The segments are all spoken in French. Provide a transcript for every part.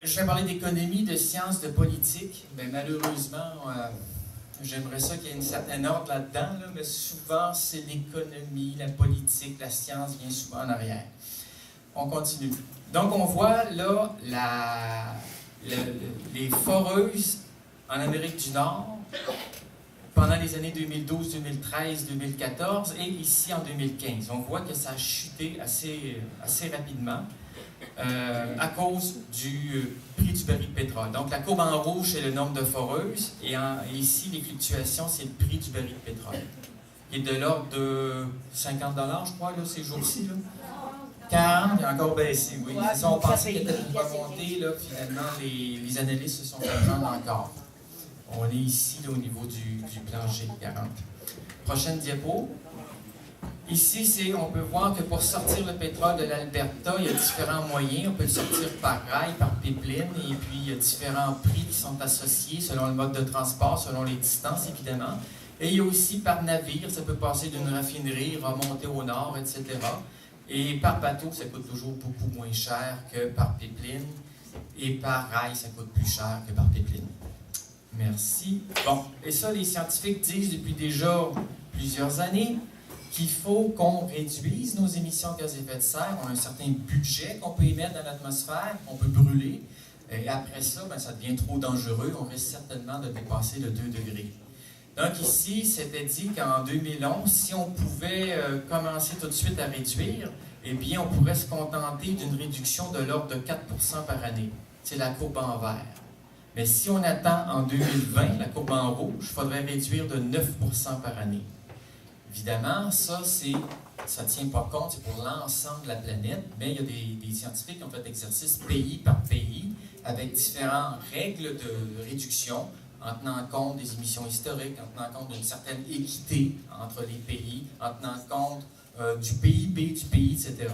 Je vais parler d'économie, de sciences, de politique. Mais malheureusement, j'aimerais ça qu'il y ait une certaine ordre là-dedans, là, mais souvent, c'est l'économie, la politique, la science vient souvent en arrière. On continue. Donc, on voit là les foreuses en Amérique du Nord pendant les années 2012, 2013, 2014 et ici en 2015. On voit que ça a chuté assez rapidement à cause du prix du baril de pétrole. Donc, la courbe en rouge, c'est le nombre de foreuses et ici, les fluctuations, c'est le prix du baril de pétrole. Il est de l'ordre de 50 $, je crois, là, ces jours-ci. Là. 40, il a encore baissé, oui. Ouais, on pensait qu'il était pour remonter, là, finalement, les analystes se sont fait prendre encore. On est ici, là, au niveau du plancher, 40. Prochaine diapo. Ici, on peut voir que pour sortir le pétrole de l'Alberta, il y a différents moyens. On peut le sortir par rail, par pipeline, et puis il y a différents prix qui sont associés selon le mode de transport, selon les distances, évidemment. Et il y a aussi par navire, ça peut passer d'une raffinerie, remonter au nord, etc. Et par bateau, ça coûte toujours beaucoup moins cher que par pipeline. Et par rail, ça coûte plus cher que par pipeline. Merci. Bon, et ça, les scientifiques disent depuis déjà plusieurs années qu'il faut qu'on réduise nos émissions de gaz à effet de serre. On a un certain budget qu'on peut émettre dans l'atmosphère, qu'on peut brûler. Et après ça, ça devient trop dangereux. On risque certainement de dépasser le 2 degrés. Donc ici, c'était dit qu'en 2011, si on pouvait commencer tout de suite à réduire, eh bien, on pourrait se contenter d'une réduction de l'ordre de 4 % par année. C'est la courbe en vert. Mais si on attend en 2020, la courbe en rouge, il faudrait réduire de 9 % par année. Évidemment, ça ne tient pas compte, c'est pour l'ensemble de la planète, mais il y a des scientifiques qui ont fait l'exercice pays par pays avec différentes règles de réduction en tenant compte des émissions historiques, en tenant compte d'une certaine équité entre les pays, en tenant compte du PIB du pays, etc.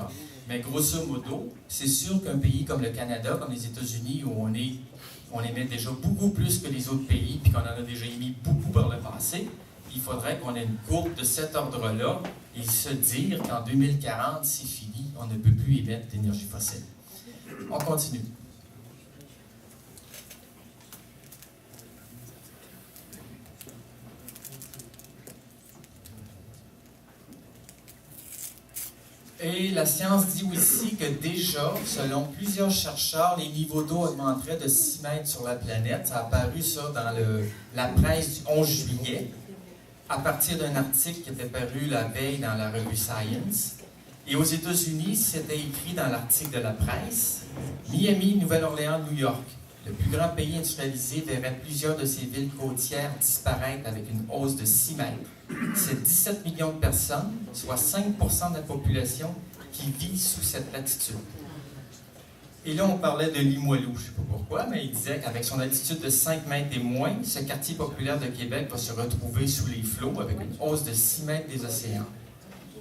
Mais grosso modo, c'est sûr qu'un pays comme le Canada, comme les États-Unis, où on émet déjà beaucoup plus que les autres pays, puis qu'on en a déjà émis beaucoup par le passé, il faudrait qu'on ait une courbe de cet ordre-là et se dire qu'en 2040, c'est fini, on ne peut plus émettre d'énergie fossile. On continue. Et la science dit aussi que déjà, selon plusieurs chercheurs, les niveaux d'eau augmenteraient de 6 mètres sur la planète. Ça a apparu ça dans la presse du 11 juillet, à partir d'un article qui était paru la veille dans la revue Science. Et aux États-Unis, c'était écrit dans l'article de la presse, Miami, Nouvelle-Orléans, New York. Le plus grand pays industrialisé verrait plusieurs de ses villes côtières disparaître avec une hausse de 6 mètres. C'est 17 millions de personnes, soit 5 % de la population, qui vit sous cette latitude. Et là, on parlait de Limoilou, je ne sais pas pourquoi, mais il disait qu'avec son altitude de 5 mètres et moins, ce quartier populaire de Québec va se retrouver sous les flots avec une hausse de 6 mètres des océans.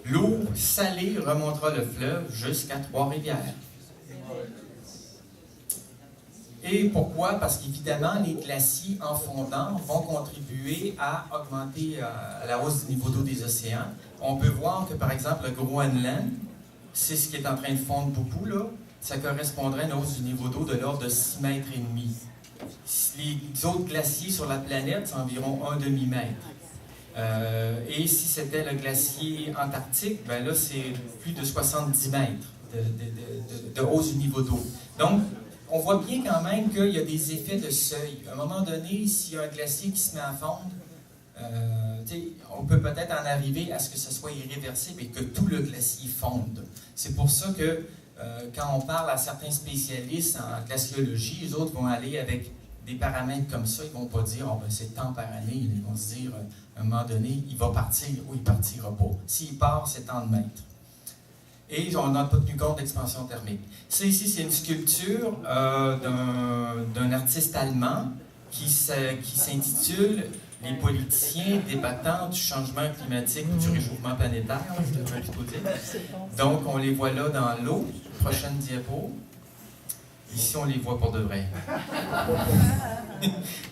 L'eau salée remontera le fleuve jusqu'à Trois-Rivières. Et pourquoi? Parce qu'évidemment, les glaciers en fondant vont contribuer à augmenter la hausse du niveau d'eau des océans. On peut voir que, par exemple, le Groenland, c'est ce qui est en train de fondre beaucoup, là. Ça correspondrait à une hausse du niveau d'eau de l'ordre de 6 mètres et demi. Les autres glaciers sur la planète, c'est environ 1 demi-mètre. Et si c'était le glacier antarctique, ben là, c'est plus de 70 mètres de hausse du niveau d'eau. Donc, on voit bien quand même qu'il y a des effets de seuil. À un moment donné, s'il y a un glacier qui se met à fondre, on peut peut-être en arriver à ce que ce soit irréversible et que tout le glacier fonde. C'est pour ça que quand on parle à certains spécialistes en glaciologie, les autres vont aller avec des paramètres comme ça. Ils ne vont pas dire oh, ben, c'est tant par année. Ils vont se dire à un moment donné, il va partir ou il ne partira pas. S'il part, c'est tant de mètres. Et on n'a pas tenu compte d'expansion thermique. Ça ici, c'est une sculpture d'un artiste allemand qui s'intitule « Les politiciens débattant du changement climatique ou du réchauffement planétaire ». Je devrais plutôt dire. Donc, on les voit là dans l'eau. Prochaine diapo. Ici, on les voit pour de vrai.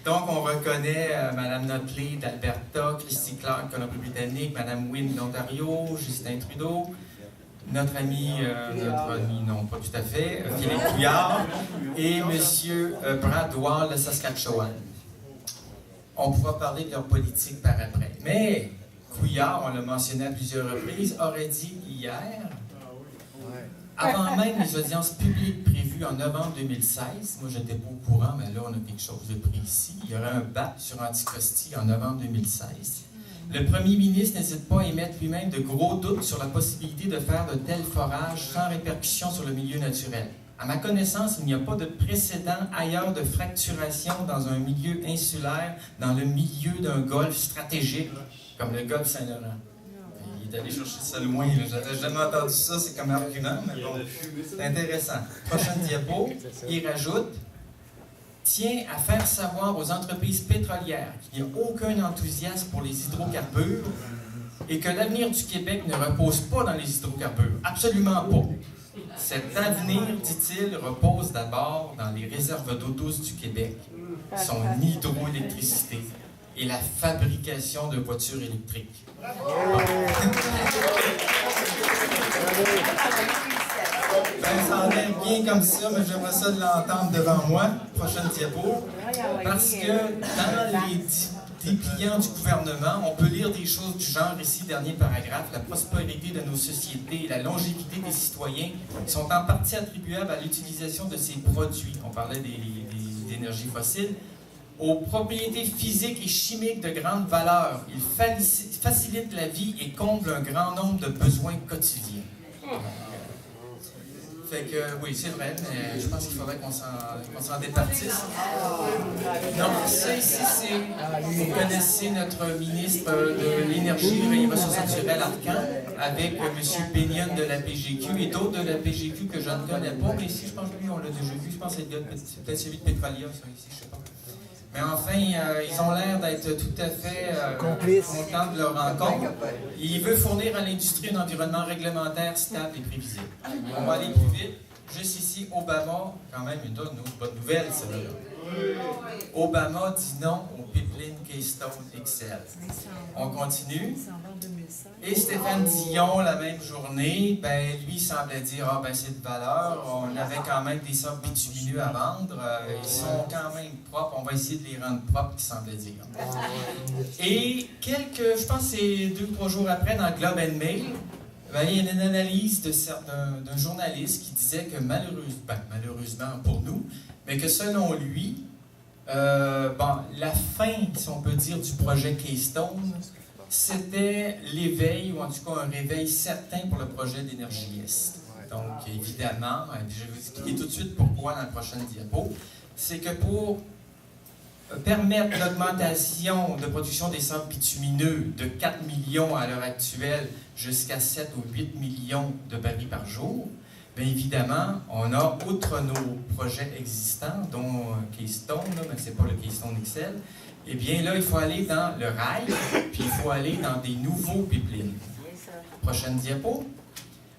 Donc, on reconnaît Mme Notley d'Alberta, Christy Clark, Colombie-Britannique, Mme Wynne d'Ontario, Justin Trudeau, non, pas tout à fait, Philippe Couillard et M. Brad Wall de Saskatchewan. On pourra parler de leur politique par après. Mais Couillard, on l'a mentionné à plusieurs reprises, aurait dit hier, avant même les audiences publiques prévues en novembre 2016, moi j'étais pas au courant, mais là on a quelque chose de précis, il y aurait un BAP sur Anticosti en novembre 2016. Le premier ministre n'hésite pas à émettre lui-même de gros doutes sur la possibilité de faire de tels forages sans répercussion sur le milieu naturel. À ma connaissance, il n'y a pas de précédent ailleurs de fracturation dans un milieu insulaire, dans le milieu d'un golfe stratégique, comme le golfe Saint-Laurent. Il est allé chercher ça loin, j'avais jamais entendu ça, c'est comme argument, mais bon, c'est intéressant. Prochaine diapo, il rajoute « tient à faire savoir aux entreprises pétrolières qu'il n'y a aucun enthousiasme pour les hydrocarbures et que l'avenir du Québec ne repose pas dans les hydrocarbures. Absolument pas. Cet avenir, dit-il, repose d'abord dans les réserves d'eau douce du Québec, son hydroélectricité et la fabrication de voitures électriques. » Ben, ça en est bien comme ça, mais j'aimerais ça de l'entendre devant moi. Prochaine diapo. Parce que dans les dépliants du gouvernement, on peut lire des choses du genre, ici, dernier paragraphe, la prospérité de nos sociétés et la longévité des citoyens sont en partie attribuables à l'utilisation de ces produits. On parlait des énergies fossiles. Aux propriétés physiques et chimiques de grande valeur. Ils facilitent la vie et comblent un grand nombre de besoins quotidiens. Fait que, oui, c'est vrai, mais je pense qu'il faudrait qu'on s'en départisse. Donc, ça ici, c'est... Vous connaissez notre ministre de l'Énergie et des Ressources naturelles, Arcan, avec M. Pinion de la PGQ et d'autres de la PGQ que je ne connais pas, mais ici, je pense que lui, on l'a déjà vu. Je pense que c'est peut-être celui de Pétrolia, ça, ici, je ne sais pas. Mais enfin, ils ont l'air d'être tout à fait contents de leur rencontre. Il veut fournir à l'industrie un environnement réglementaire stable et prévisible. On va aller plus vite. Juste ici, Obama, quand même une autre bonne nouvelle, celle-là. Obama dit non au pipeline Keystone XL. On continue. Et Stéphane Dion, la même journée, ben, lui semblait dire « Ah, ben c'est de valeur, on avait quand même des sables bitumineux à vendre, ils sont quand même propres, on va essayer de les rendre propres », il semblait dire. Et je pense que c'est 2 ou 3 jours après, dans Globe and Mail, ben, il y a une analyse d'un journaliste qui disait que malheureusement pour nous, mais que selon lui, la fin, si on peut dire, du projet Keystone, c'était l'éveil, ou en tout cas un réveil certain pour le projet d'Énergie Est. Donc, évidemment, je vais vous expliquer tout de suite pourquoi dans la prochaine diapo. C'est que pour permettre l'augmentation de production des sables bitumineux de 4 millions à l'heure actuelle jusqu'à 7 ou 8 millions de barils par jour, bien évidemment, on a, outre nos projets existants, dont Keystone, mais ce n'est pas le Keystone XL, eh bien là, il faut aller dans le rail, puis il faut aller dans des nouveaux pipelines. Prochaine diapo.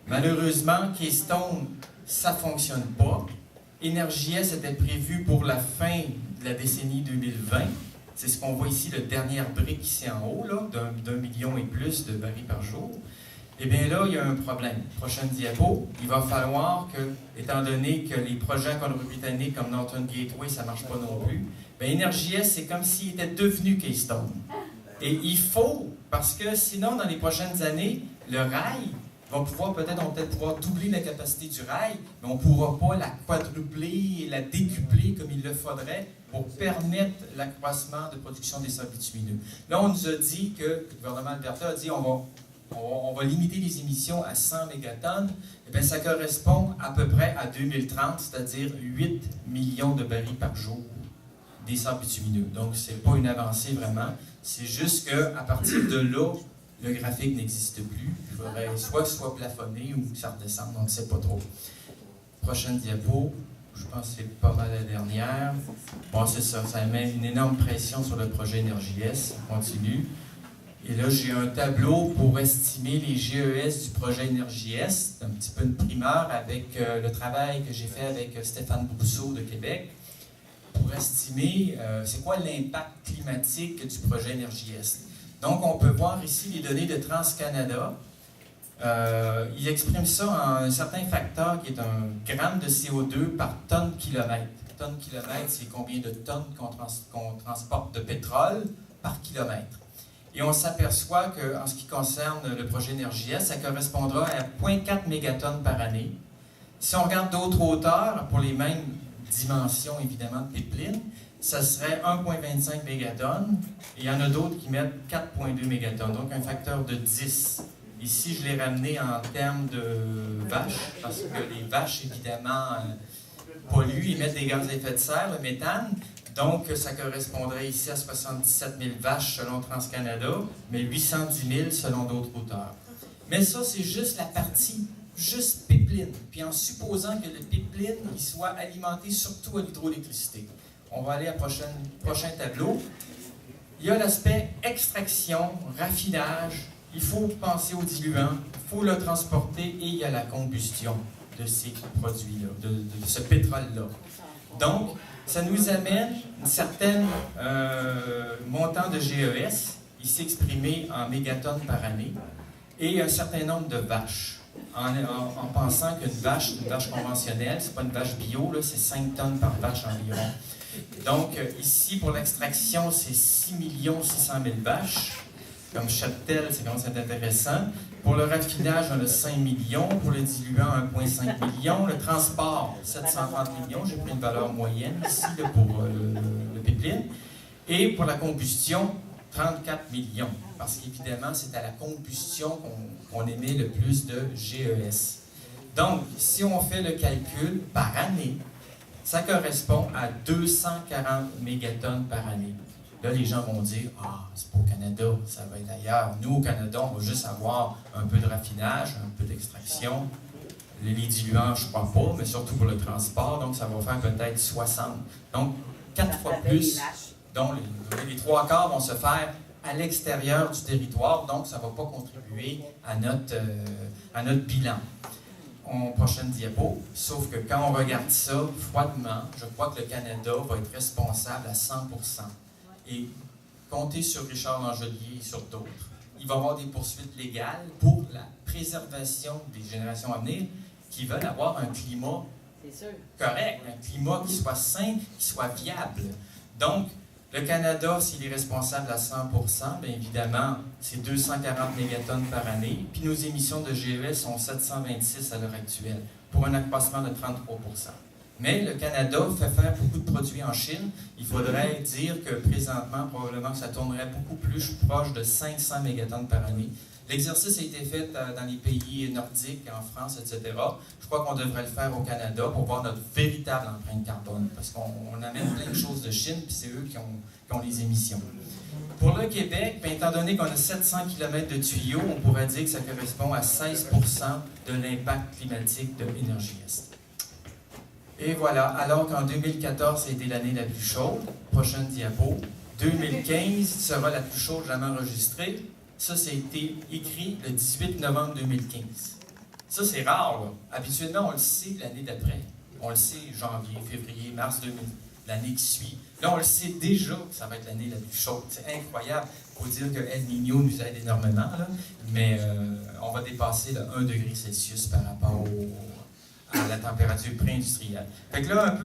Malheureusement, Keystone, ça ne fonctionne pas. Énergie Est était prévu pour la fin de la décennie 2020. C'est ce qu'on voit ici, le dernier brique ici en haut, d'1 million et plus de barils par jour. Eh bien là, il y a un problème. Prochaine diapo, il va falloir que, étant donné que les projets en Colombie-Britannique comme Northern Gateway, ça ne marche pas non plus, bien Énergie Est, c'est comme s'il était devenu Keystone. Et il faut, parce que sinon, dans les prochaines années, le rail va peut-être pouvoir doubler la capacité du rail, mais on ne pourra pas la quadrupler et la décupler comme il le faudrait pour permettre l'accroissement de production des sables bitumineux. Là, on nous a dit que, le gouvernement Alberta a dit on va limiter les émissions à 100 mégatonnes. Eh bien, ça correspond à peu près à 2030, c'est-à-dire 8 millions de barils par jour des sables bitumineux. Donc, ce n'est pas une avancée vraiment. C'est juste qu'à partir de là, le graphique n'existe plus. Il faudrait soit que ce soit plafonné ou que ça redescende, on ne sait pas trop. Prochaine diapo. Je pense que c'est pas mal la dernière. Bon, c'est ça. Ça met une énorme pression sur le projet Énergie Est. On continue. Et là, j'ai un tableau pour estimer les GES du projet Énergie Est. C'est un petit peu une primeur avec le travail que j'ai fait avec Stéphane Brousseau de Québec pour estimer c'est quoi l'impact climatique du projet Énergie Est. Donc, on peut voir ici les données de TransCanada. il exprime ça en un certain facteur qui est un gramme de CO2 par tonne kilomètre. Tonne kilomètre, c'est combien de tonnes qu'on transporte de pétrole par kilomètre. Et on s'aperçoit qu'en ce qui concerne le projet Énergie-Est, ça correspondra à 0,4 mégatonnes par année. Si on regarde d'autres hauteurs, pour les mêmes dimensions, évidemment, de pipeline, ça serait 1,25 mégatonnes. Et il y en a d'autres qui mettent 4,2 mégatonnes, donc un facteur de 10. Ici, je l'ai ramené en termes de vaches, parce que les vaches, évidemment, polluent, ils mettent des gaz à effet de serre, le méthane. Donc, ça correspondrait ici à 77 000 vaches selon TransCanada, mais 810 000 selon d'autres auteurs. Mais ça, c'est juste la partie, juste pipeline. Puis en supposant que le pipeline il soit alimenté surtout à l'hydroélectricité. On va aller à prochain tableau. Il y a l'aspect extraction, raffinage. Il faut penser au diluant, il faut le transporter et il y a la combustion de ces produits-là, de ce pétrole-là. Donc, ça nous amène un certain montant de GES, ici exprimé en mégatonnes par année, et un certain nombre de vaches. En pensant qu'une vache conventionnelle, c'est pas une vache bio, c'est 5 tonnes par vache environ. Donc, ici, pour l'extraction, c'est 6 600 000 vaches. Comme cheptel, c'est intéressant. Pour le raffinage, on a 5 millions. Pour le diluant, 1,5 million. Le transport, 730 millions. J'ai pris une valeur moyenne ici là, pour le pipeline. Et pour la combustion, 34 millions. Parce qu'évidemment, c'est à la combustion qu'on émet le plus de GES. Donc, si on fait le calcul par année, ça correspond à 240 mégatonnes par année. Là, les gens vont dire « Ah, c'est pas au Canada, ça va être ailleurs. Nous, au Canada, on va juste avoir un peu de raffinage, un peu d'extraction. Les diluants, je ne crois pas, mais surtout pour le transport, donc ça va faire peut-être 60. Donc, 4 fois plus. Donc, les 3 quarts vont se faire à l'extérieur du territoire, donc ça ne va pas contribuer à notre bilan. Prochaine diapo. Sauf que quand on regarde ça froidement, je crois que le Canada va être responsable à 100%. Et comptez sur Richard Langelier et sur d'autres. Il va y avoir des poursuites légales pour la préservation des générations à venir qui veulent avoir un climat correct, un climat qui soit sain, qui soit viable. Donc, le Canada, s'il est responsable à 100%, bien évidemment, c'est 240 mégatonnes par année. Puis nos émissions de GES sont 726 à l'heure actuelle, pour un accroissement de 33%. Mais le Canada fait faire beaucoup de produits en Chine. Il faudrait dire que présentement, probablement que ça tournerait beaucoup plus proche de 500 mégatonnes par année. L'exercice a été fait dans les pays nordiques, en France, etc. Je crois qu'on devrait le faire au Canada pour voir notre véritable empreinte carbone, parce qu'on amène plein de choses de Chine, puis c'est eux qui ont les émissions. Pour le Québec, bien, étant donné qu'on a 700 km de tuyaux, on pourrait dire que ça correspond à 16% de l'impact climatique de Énergie-Est. Et voilà, alors qu'en 2014, ça a été l'année la plus chaude. Prochaine diapo. 2015 sera la plus chaude jamais enregistrée. Ça, ça a été écrit le 18 novembre 2015. Ça, c'est rare, là. Habituellement, on le sait l'année d'après. On le sait janvier, février, mars 2000, l'année qui suit. Là, on le sait déjà que ça va être l'année la plus chaude. C'est incroyable. Il faut dire que El Niño nous aide énormément, là. Mais on va dépasser le 1 degré Celsius par rapport à la température pré-industrielle. Fait que là, un peu